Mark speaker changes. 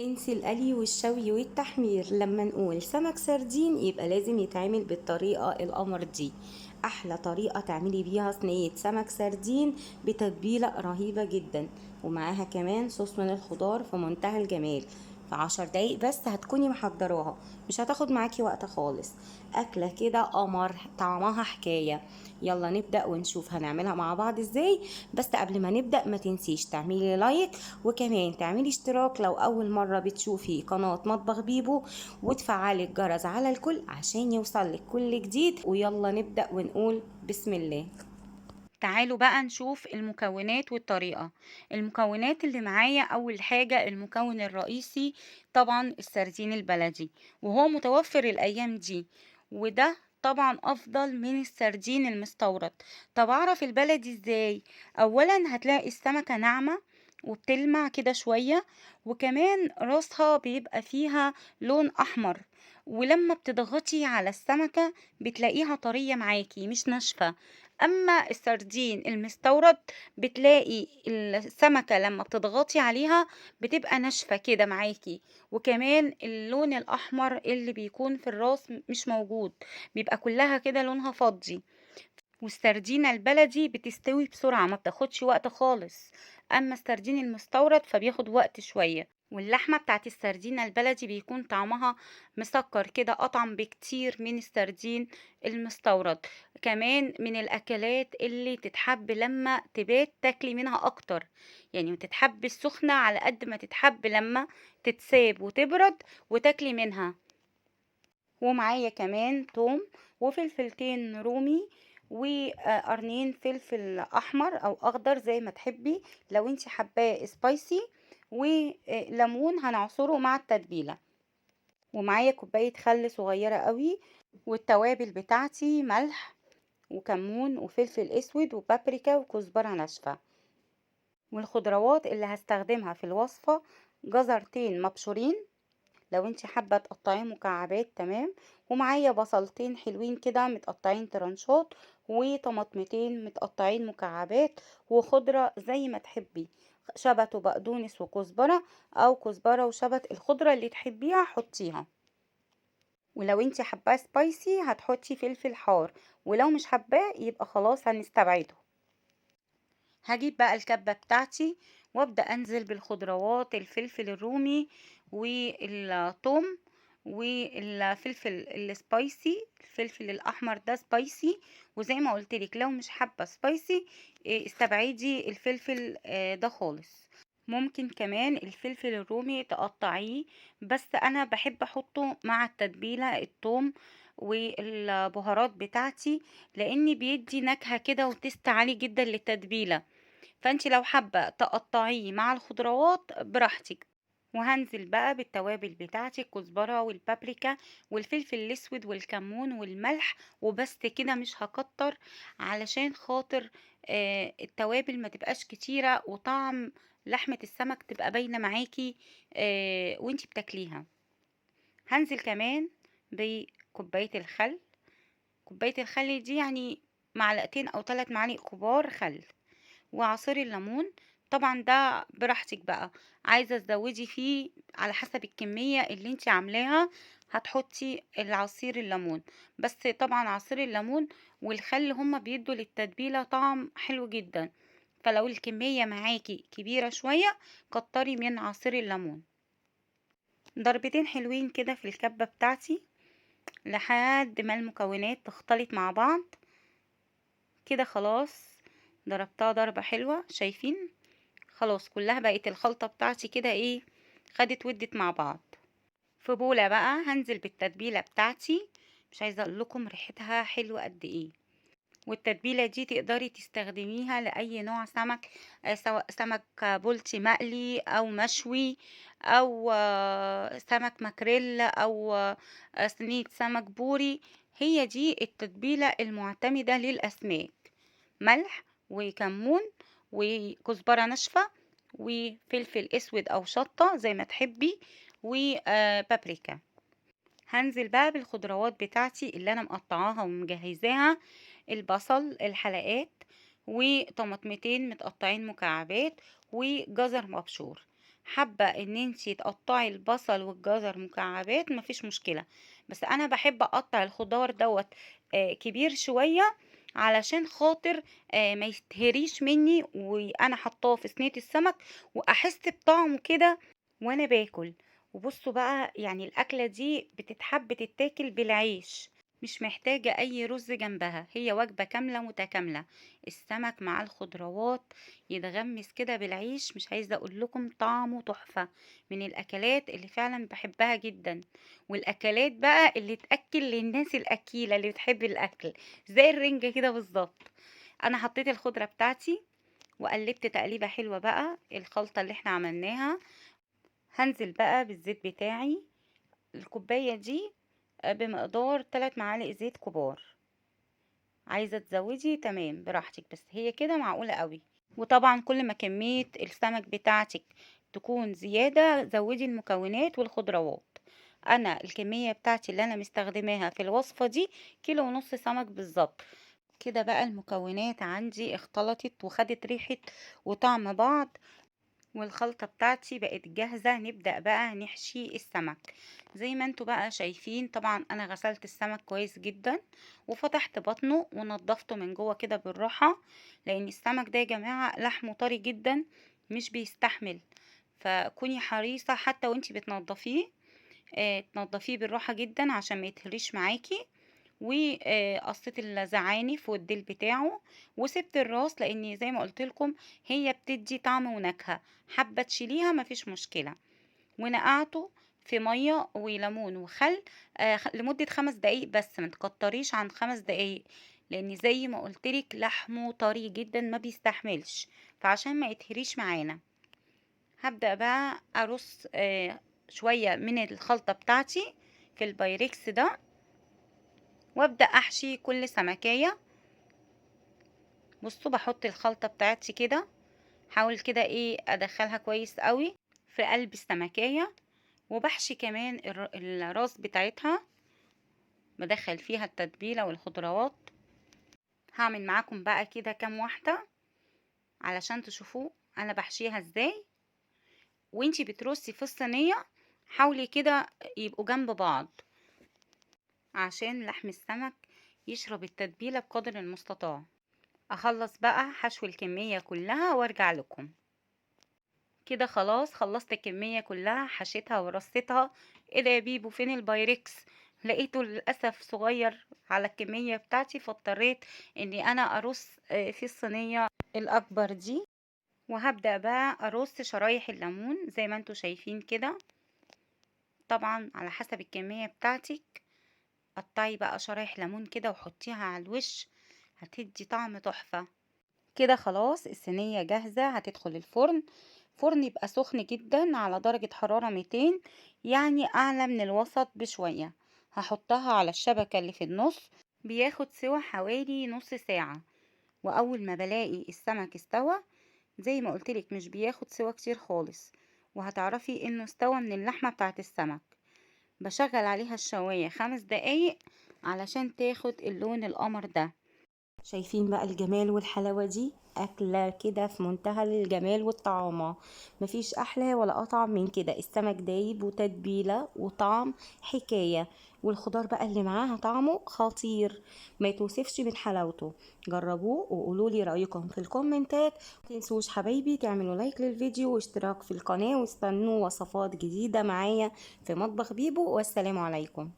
Speaker 1: انسي القلي والشوي والتحمير. لما نقول سمك سردين يبقى لازم يتعمل بالطريقة القمر دي. احلى طريقة تعملي بيها صينية سمك سردين بتتبيلة رهيبة جدا، ومعاها كمان صوص من الخضار في منتهى الجمال. في 10 دقايق بس هتكوني محضراها، مش هتاخد معاكي وقت خالص. اكلة كده قمر، طعمها حكاية. يلا نبدأ ونشوف هنعملها مع بعض ازاي. بس قبل ما نبدأ ما تنسيش تعملي لايك، وكمان تعملي اشتراك لو اول مرة بتشوفي قناة مطبخ بيبو، وتفعلي الجرس على الكل عشان يوصلك كل جديد. ويلا نبدأ ونقول بسم الله.
Speaker 2: تعالوا بقى نشوف المكونات والطريقة. المكونات اللي معايا أول حاجة المكون الرئيسي طبعا السردين البلدي، وهو متوفر الأيام دي، وده طبعا أفضل من السردين المستورد. طب أعرف البلدي إزاي؟ أولا هتلاقي السمكة ناعمة وبتلمع كده شوية، وكمان راسها بيبقى فيها لون أحمر، ولما بتضغطي على السمكة بتلاقيها طرية معاكي مش ناشفة. أما السردين المستورد بتلاقي السمكة لما بتضغطي عليها بتبقى ناشفة كده معاكي، وكمان اللون الأحمر اللي بيكون في الراس مش موجود، بيبقى كلها كده لونها فضي. والسردينة البلدي بتستوي بسرعة ما بتاخدش وقت خالص، أما السردين المستورد فبياخد وقت شوية. واللحمة بتاعت السردينة البلدي بيكون طعمها مسكر كده أطعم بكتير من السردين المستورد. كمان من الأكلات اللي تتحب لما تبات تاكلي منها أكتر، يعني ما تتحب السخنة على قد ما تتحب لما تتساب وتبرد وتاكلي منها. ومعايا كمان توم وفلفلتين رومي وقرنين فلفل احمر او اخضر زي ما تحبي لو انتي حباه سبايسي، وليمون هنعصره مع التتبيله. ومعايا كوبايه خل صغيره قوي، والتوابل بتاعتي ملح وكمون وفلفل اسود وبابريكا وكزبره ناشفه. والخضروات اللي هستخدمها في الوصفه جزرتين مبشورين لو انتي حابة تقطعيه مكعبات تمام، ومعايا بصلتين حلوين كده متقطعين ترانشات، وطماطمتين متقطعين مكعبات، وخضرة زي ما تحبي، شبت وبقدونس وكزبرة، او كزبرة وشبت، الخضرة اللي تحبيها حطيها. ولو انتي حباه سبايسي هتحطي فلفل حار، ولو مش حباه يبقى خلاص هنستبعده. هجيب بقى الكبة بتاعتي وابدأ انزل بالخضروات، الفلفل الرومي والثوم والفلفل السبايسي، الفلفل الاحمر ده سبايسي، وزي ما قلت لك لو مش حابة سبايسي استبعدي الفلفل ده خالص. ممكن كمان الفلفل الرومي تقطعيه، بس انا بحب احطه مع التتبيلة الثوم والبهارات بتاعتي، لاني بيدي نكهة كده وتست عالي جدا للتتبيلة. فانت لو حابة تقطعيه مع الخضروات براحتك. وهنزل بقى بالتوابل بتاعتي الكزبرة والبابريكا والفلفل الاسود والكمون والملح، وبس كده مش هكتر علشان خاطر التوابل ما تبقاش كتيرة وطعم لحمة السمك تبقى باينة معاكي وانتي بتاكليها. هنزل كمان بكوباية الخل. كوباية الخل دي يعني معلقتين او 3 معالق كبار خل، وعصير الليمون. طبعا ده براحتك بقى، عايزة تزودي فيه على حسب الكمية اللي انت عاملاها هتحطي العصير الليمون. بس طبعا عصير الليمون والخل هما بيدوا للتتبيلة طعم حلو جدا، فلو الكمية معاكي كبيرة شوية كتري من عصير الليمون. ضربتين حلوين كده في الكبة بتاعتي لحد ما المكونات تختلط مع بعض كده. خلاص ضربتها ضربة حلوة، شايفين؟ خلاص كلها بقت الخلطة بتاعتي كده ايه، خدت ودت مع بعض. في بولة بقى هنزل بالتتبيلة بتاعتي، مش عايزة اقول لكم ريحتها حلوة قد ايه. والتتبيلة دي تقدري تستخدميها لأي نوع سمك، سواء سمك بلطي مقلي أو مشوي، أو سمك ماكريل، أو صينية سمك بوري. هي دي التتبيلة المعتمدة للأسماك: ملح وكمون وكزبرة ناشفة وفلفل اسود او شطة زي ما تحبي وبابريكا. هنزل بقى بالخضروات بتاعتي اللي انا مقطعاها ومجهزاها: البصل الحلقات، وطماطمتين متقطعين مكعبات، وجزر مبشور. حابة ان انتي تقطعي البصل والجزر مكعبات مفيش مشكلة، بس انا بحب اقطع الخضار دوت كبير شوية علشان خاطر ما يتهريش مني وانا حطاه في صينية السمك، واحس بطعمه كده وانا باكل. وبصوا بقى يعني الاكلة دي بتتحب تتاكل بالعيش، مش محتاجة اي رز جنبها، هي وجبة كاملة متكاملة. السمك مع الخضروات يتغمس كده بالعيش، مش عايزة اقول لكم طعمه تحفة. من الاكلات اللي فعلا بحبها جدا، والاكلات بقى اللي تاكل للناس الاكيلة اللي بتحب الاكل، زي الرنجة كده بالظبط. انا حطيت الخضرة بتاعتي وقلبت تقليبة حلوة بقى الخلطة اللي احنا عملناها. هنزل بقى بالزيت بتاعي، الكوباية دي بمقدار 3 معالق زيت كبار. عايزة تزودي تمام براحتك، بس هي كده معقولة قوي. وطبعا كل ما كمية السمك بتاعتك تكون زيادة زودي المكونات والخضروات. انا الكمية بتاعتي اللي انا مستخدماها في الوصفة دي 1.5 كيلو سمك بالظبط. كده بقى المكونات عندي اختلطت وخدت ريحة وطعم بعض، والخلطة بتاعتي بقت جاهزة. نبدأ بقى نحشي السمك زي ما انتوا بقى شايفين. طبعا انا غسلت السمك كويس جدا وفتحت بطنه ونضفته من جوه كده بالراحة، لان السمك ده يا جماعة لحمه طري جدا مش بيستحمل. فكوني حريصة حتى وانتي بتنضفيه، تنضفيه بالراحة جدا عشان ما يتهريش معاكي. وقصيت الزعانف والديل بتاعه وسبت الراس، لان زي ما قلت لكم هي بتدي طعم ونكهة. حابة تشيليها مفيش مشكلة. ونقعته في مية وليمون وخل لمدة 5 دقايق بس، ما تكتريش عن 5 دقايق، لان زي ما قلتلك لحمه طري جدا ما بيستحملش، فعشان ما يتهريش معانا. هبدأ بقى ارص شوية من الخلطة بتاعتي في البايركس ده، وابدأ احشي كل سمكية. بصوا بحط الخلطة بتاعتي كده، حاول كده ايه ادخلها كويس قوي في قلب السمكية. وبحشي كمان الراس بتاعتها، بدخل فيها التتبيلة والخضروات. هعمل معاكم بقى كده كام واحدة علشان تشوفوا انا بحشيها ازاي. وانتي بترصي في الصينية حاولي كده يبقوا جنب بعض عشان لحم السمك يشرب التتبيلة بقدر المستطاع. اخلص بقى حشو الكمية كلها وارجع لكم. كده خلاص خلصت الكمية كلها حشيتها ورصيتها. ايه ده يا بيبو فين البايركس؟ لقيته للأسف صغير على الكمية بتاعتي، فاضطريت اني انا ارص في الصينية الاكبر دي. وهبدأ بقى ارص شرايح الليمون زي ما انتوا شايفين كده، طبعا على حسب الكمية بتاعتك. قطعي بقى شرايح ليمون كده وحطيها على الوش، هتدي طعم تحفة. كده خلاص الصينية جاهزة، هتدخل الفرن. فرن يبقى سخن جدا على درجة حرارة 200، يعني أعلى من الوسط بشوية. هحطها على الشبكة اللي في النص، بياخد سوا حوالي نص ساعة. وأول ما بلاقي السمك استوى زي ما قلتلك مش بياخد سوا كتير خالص، وهتعرفي انه استوى من اللحمة بتاعت السمك. بشغل عليها الشواية 5 دقايق علشان تاخد اللون القمر ده.
Speaker 1: شايفين بقى الجمال والحلاوة دي؟ أكلة كده في منتهى الجمال والطعامة، مفيش أحلى ولا أطعم من كده. السمك دايب وتتبيلة وطعم حكاية، والخضار بقى اللي معاها طعمه خطير ما يتوصفش من حلاوته. جربوه وقولوا لي رأيكم في الكومنتات. متنسوش حبايبي تعملوا لايك للفيديو واشتراك في القناة، واستنوا وصفات جديدة معايا في مطبخ بيبو. والسلام عليكم.